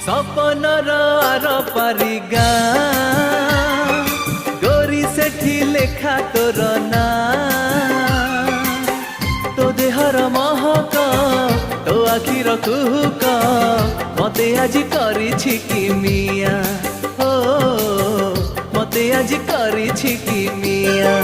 सपनर are पारी गाँ गोरी सेठी लेखा तोर ना तो देहर महक तो आखिर कुहुक मते आज करिछि कि मिया हो मते आज करिछि कि मिया।